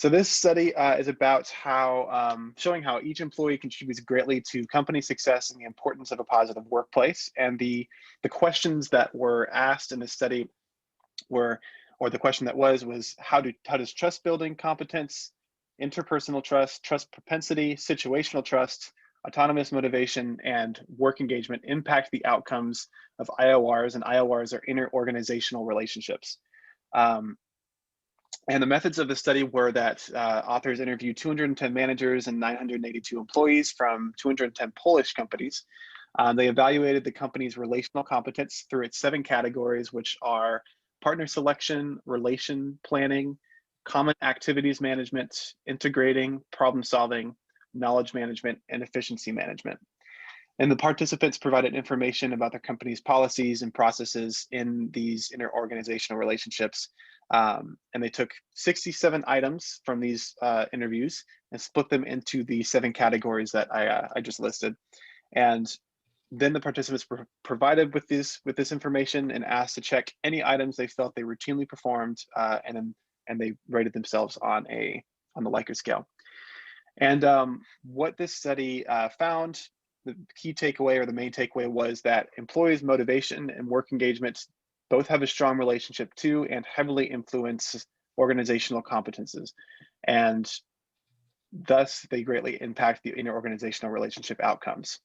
So this study is about how showing how each employee contributes greatly to company success and the importance of a positive workplace. And the questions that were asked in the study were, or the question that was how does trust building competence, interpersonal trust, trust propensity, situational trust, autonomous motivation, and work engagement impact the outcomes of IORs, and IORs are inter-organizational relationships. And the methods of the study were that authors interviewed 210 managers and 982 employees from 210 Polish companies. They evaluated the company's relational competence through its 7 categories, which are partner selection, relation planning, common activities management, integrating, problem solving, knowledge management, and efficiency management. And the participants provided information about the company's policies and processes in these interorganizational relationships. And they took 67 items from these interviews and split them into the 7 categories that I just listed. And then the participants were provided with this information and asked to check any items they felt they routinely performed, and they rated themselves on the Likert scale. And what this study found, the key takeaway or the main takeaway was that employees' motivation and work engagement both have a strong relationship to and heavily influence organizational competences. And thus, they greatly impact the interorganizational relationship outcomes.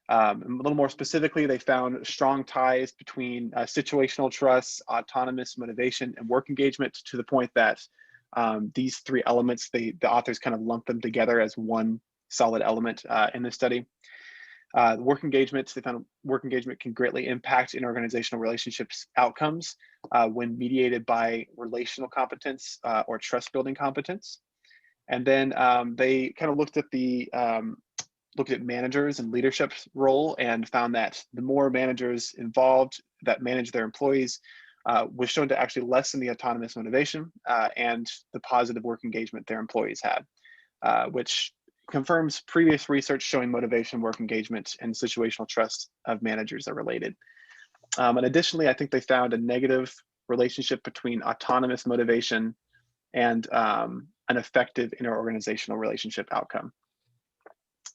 A little more specifically, they found strong ties between situational trust, autonomous motivation, and work engagement, to the point that these 3 elements, the authors kind of lumped them together as one solid element in this study. Work engagement, they found work engagement can greatly impact in organizational relationships outcomes when mediated by relational competence or trust building competence. And then they kind of looked at managers and leadership role, and found that the more managers involved that manage their employees was shown to actually lessen the autonomous motivation and the positive work engagement their employees had, which confirms previous research showing motivation, work engagement, and situational trust of managers are related. And additionally, I think they found a negative relationship between autonomous motivation and an effective interorganizational relationship outcome.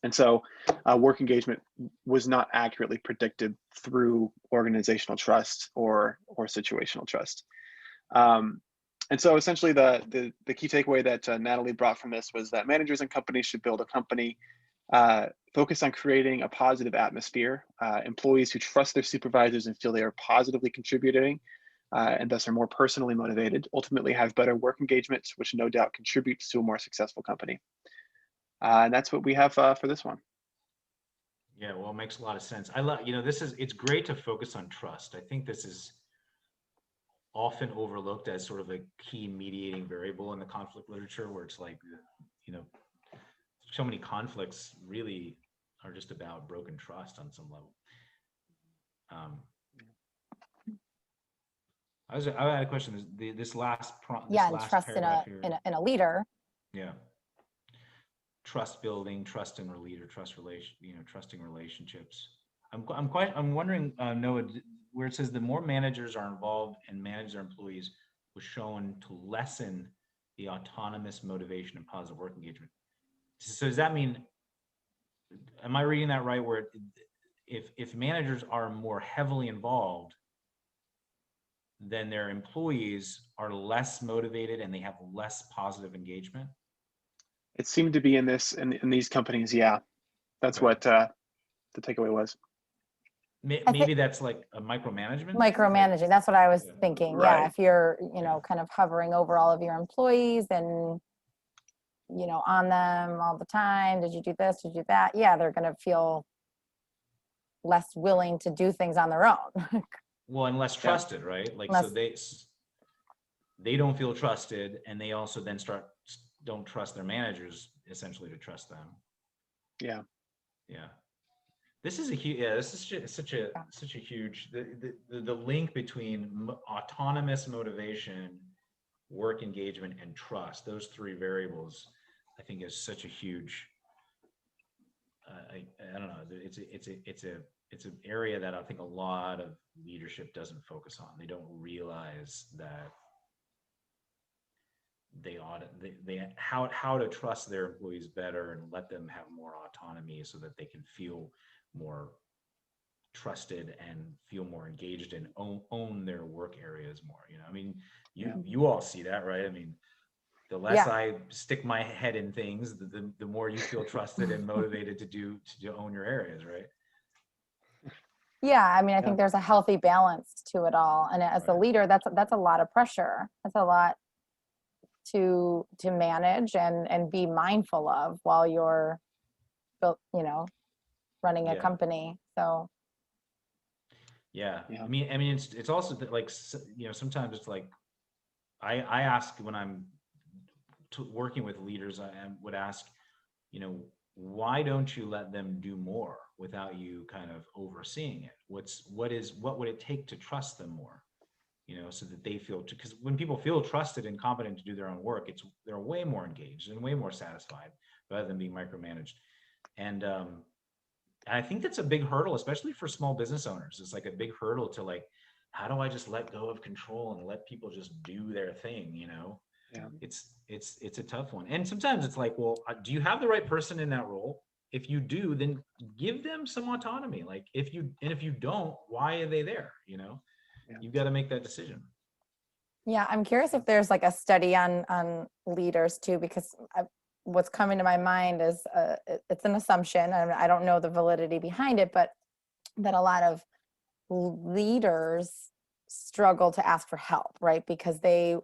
And so work engagement was not accurately predicted through organizational trust or situational trust. And so essentially the key takeaway that Natalie brought from this was that managers and companies should build a company focused on creating a positive atmosphere. Employees who trust their supervisors and feel they are positively contributing and thus are more personally motivated ultimately have better work engagement, which no doubt contributes to a more successful company. And that's what we have for this one. Yeah, well, it makes a lot of sense. I love, it's great to focus on trust. I think this is often overlooked as sort of a key mediating variable in the conflict literature, where it's like, so many conflicts really are just about broken trust on some level. I had a question. This last trust in a leader. Yeah. Trust building, trust in a leader, trusting relationships. I'm wondering, Noah, where it says the more managers are involved and manage their employees was shown to lessen the autonomous motivation and positive work engagement. So does that mean, am I reading that right, where if managers are more heavily involved, then their employees are less motivated and they have less positive engagement? It seemed to be in these companies. Yeah, that's right. What the takeaway was. Maybe that's like a micromanagement. Micromanaging. That's what I was thinking. Right. Yeah, if you're, kind of hovering over all of your employees and, on them all the time. Did you do this? Did you do that? Yeah, they're going to feel less willing to do things on their own. Well, and less trusted, right? Like, so they don't feel trusted, and they also then don't trust their managers essentially to trust them. Yeah. This is such a huge, the link between autonomous motivation, work engagement, and trust, those 3 variables, I think is such a huge, I don't know, it's an area that I think a lot of leadership doesn't focus on. They don't realize that they ought to, how to trust their employees better and let them have more autonomy so that they can feel more trusted and feel more engaged and own their work areas more. You know, I mean, you all see that, right? I mean, the less I stick my head in things, the more you feel trusted and motivated to own your areas, right? Yeah, I mean, I think there's a healthy balance to it all, and as a leader, that's a lot of pressure. That's a lot to manage and be mindful of while you're, you know, running a company. So I mean, it's also like, you know, sometimes it's like I ask when I'm working with leaders, I would ask, you know, why don't you let them do more without you kind of overseeing it? What would it take to trust them more? You know, so that they feel, because when people feel trusted and competent to do their own work, they're way more engaged and way more satisfied rather than being micromanaged. And I think that's a big hurdle, especially for small business owners. It's like a big hurdle to like, how do I just let go of control and let people just do their thing? You know, it's a tough one. And sometimes it's like, well, do you have the right person in that role? If you do, then give them some autonomy. Like if you don't, why are they there? You know, you've got to make that decision. yeah, I'm curious if there's like a study on leaders too, because what's coming to my mind is it's an assumption, and I don't know the validity behind it, but that a lot of leaders struggle to ask for help, right? Because they're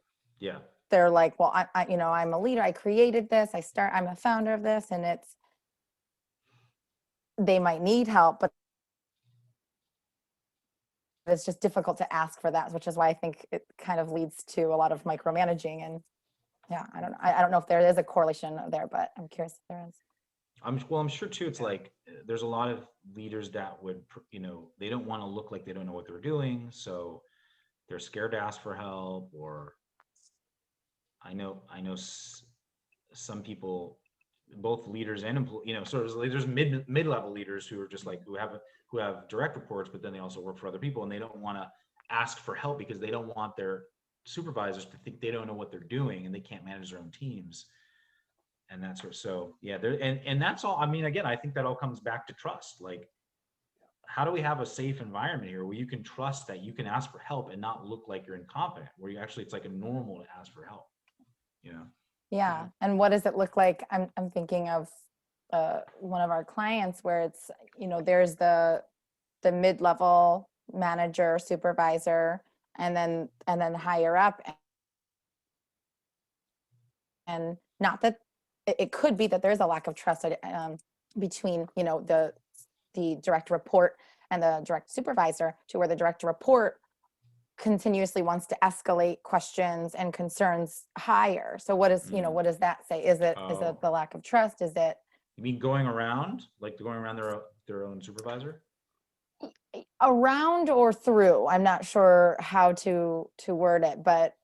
like, well, I you know, I'm a leader, I created this, I'm a founder of this, and they might need help, but it's just difficult to ask for that, which is why I think it kind of leads to a lot of micromanaging. And yeah, I don't know. I don't know if there is a correlation there, but I'm curious if there is. I'm sure too. It's like there's a lot of leaders that would, you know, they don't want to look like they don't know what they're doing, so they're scared to ask for help. Or I know some people, both leaders and you know, sort of like there's mid-level leaders who are just like who have direct reports, but then they also work for other people, and they don't want to ask for help because they don't want their supervisors to think they don't know what they're doing and they can't manage their own teams. And that's sort of, so yeah, there, and that's all. I mean, again, I think that all comes back to trust. Like, how do we have a safe environment here where you can trust that you can ask for help and not look like you're incompetent, where you actually, it's like a normal to ask for help, you know? Yeah. And what does it look like? I'm thinking of one of our clients where it's, you know, there's the mid-level manager, supervisor, and then higher up. And not that it could be that there's a lack of trust between, you know, the direct report and the direct supervisor, to where the direct report continuously wants to escalate questions and concerns higher. So what is, you know, what does that say? Is it the lack of trust? Is it? You mean going around their own supervisor? Around or through? I'm not sure how to word it, but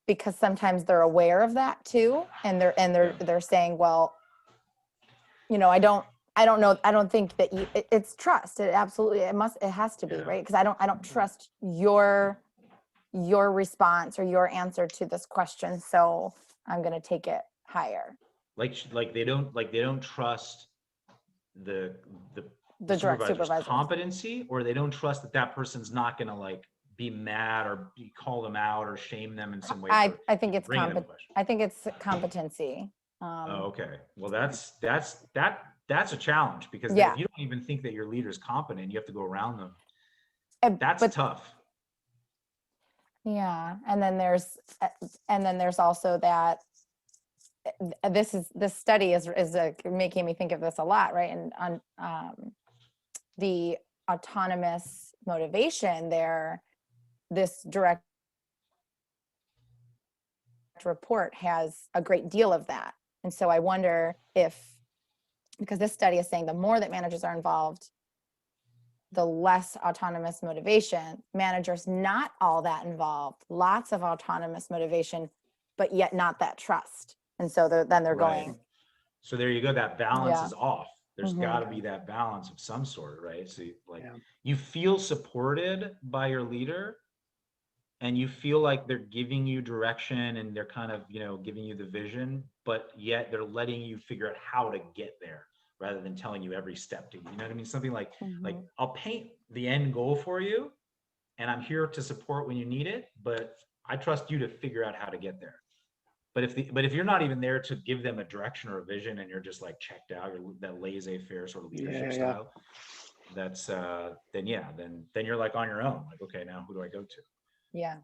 because sometimes they're aware of that too, and they're saying, well, you know, I don't know, I don't think that it's trust. It absolutely, it has to be, right? Because I don't trust your response or your answer to this question, so I'm going to take it higher. Like they don't trust the direct supervisor's competency, or they don't trust that person's not going to like be mad or call them out or shame them in some way. I think it's I think it's competency. Okay. Well, that's a challenge, because if you don't even think that your leader is competent, you have to go around them. That's tough. Yeah. And then there's also that this study is making me think of this a lot, right? And on the autonomous motivation there, this direct report has a great deal of that. And so I wonder if, because this study is saying the more that managers are involved, the less autonomous motivation. Managers not all that involved, lots of autonomous motivation, but yet not that trust. And so then they're going. So there you go. That balance is off. There's got to be that balance of some sort, right? So like you feel supported by your leader, and you feel like they're giving you direction and they're kind of, giving you the vision, but yet they're letting you figure out how to get there rather than telling you every step you know what I mean? Something like, I'll paint the end goal for you and I'm here to support when you need it, but I trust you to figure out how to get there. But if you're not even there to give them a direction or a vision and you're just like checked out, you're that laissez-faire sort of leadership style, that's then you're like on your own. Like, okay, now who do I go to? Yeah.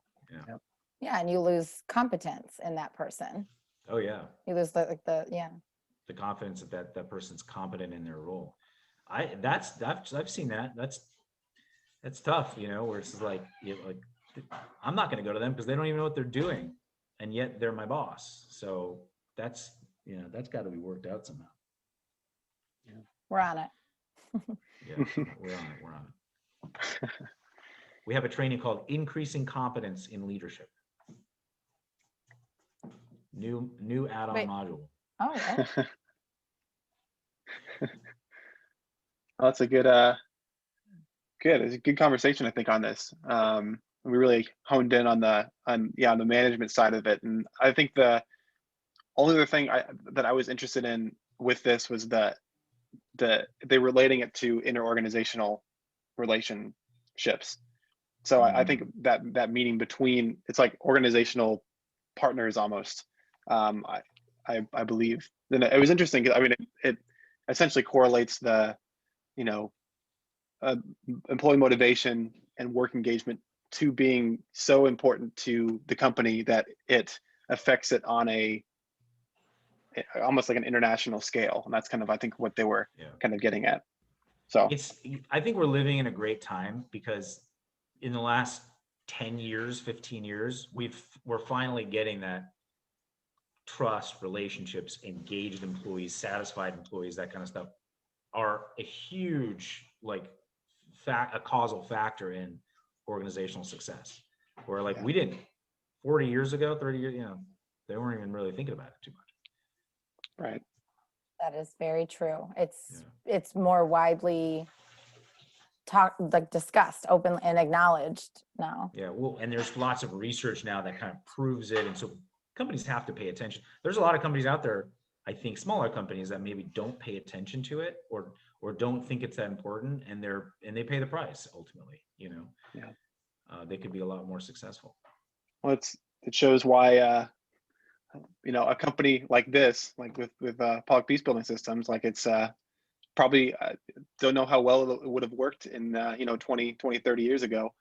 And you lose competence in that person. Oh yeah. You lose the confidence that person's competent in their role. I've seen that. That's tough, where it's like, I'm not going to go to them because they don't even know what they're doing, and yet they're my boss. So that's got to be worked out somehow. Yeah. We're on it. Yeah, we're on it. We have a training called Increasing Competence in Leadership. New add-on module. Oh, right. Well, that's a good it's a good conversation, I think, on this. We really honed in on the management side of it, and I think the only other thing that I was interested in with this was they relating it to interorganizational relationships. So I think that meeting between, it's like organizational partners almost. I believe. Then it was interesting because it essentially correlates the employee motivation and work engagement to being so important to the company that it affects it on almost like an international scale. And that's kind of, I think, what they were kind of getting at. So I think we're living in a great time because in the last 10 years, 15 years, we're finally getting that trust, relationships, engaged employees, satisfied employees, that kind of stuff are a huge, a causal factor in organizational success. Where we didn't 40 years ago, 30 years, they weren't even really thinking about it too much. Right. That is very true. It's more widely discussed, open and acknowledged now. Yeah, well, and there's lots of research now that kind of proves it, and so companies have to pay attention. There's a lot of companies out there, I think, smaller companies that maybe don't pay attention to it or don't think it's that important, and they pay the price ultimately. They could be a lot more successful. Well, it shows why a company like this, like with Pollack Peacebuilding Systems, like it's probably don't know how well it would have worked in 20, 30 years ago,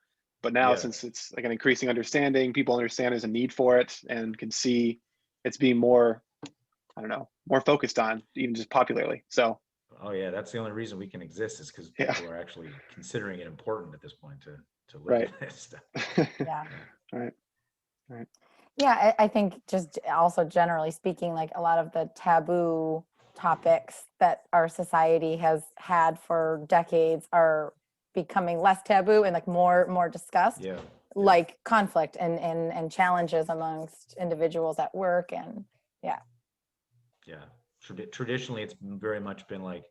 but now since it's like an increasing understanding, people understand there's a need for it and can see it's being more focused on, even just popularly. So oh yeah, that's the only reason we can exist, is because people are actually considering it important at this point to look at this stuff. Yeah. Right. Yeah, I think just also generally speaking, like a lot of the taboo topics that our society has had for decades are becoming less taboo and more discussed. Like conflict and challenges amongst individuals at work, and traditionally it's very much been like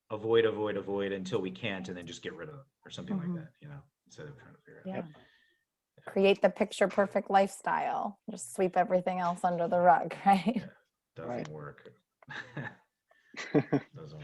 avoid until we can't, and then just get rid of them or something like that, instead of trying to figure it out. Create the picture perfect lifestyle, just sweep everything else under the rug, right? Doesn't work. Doesn't work.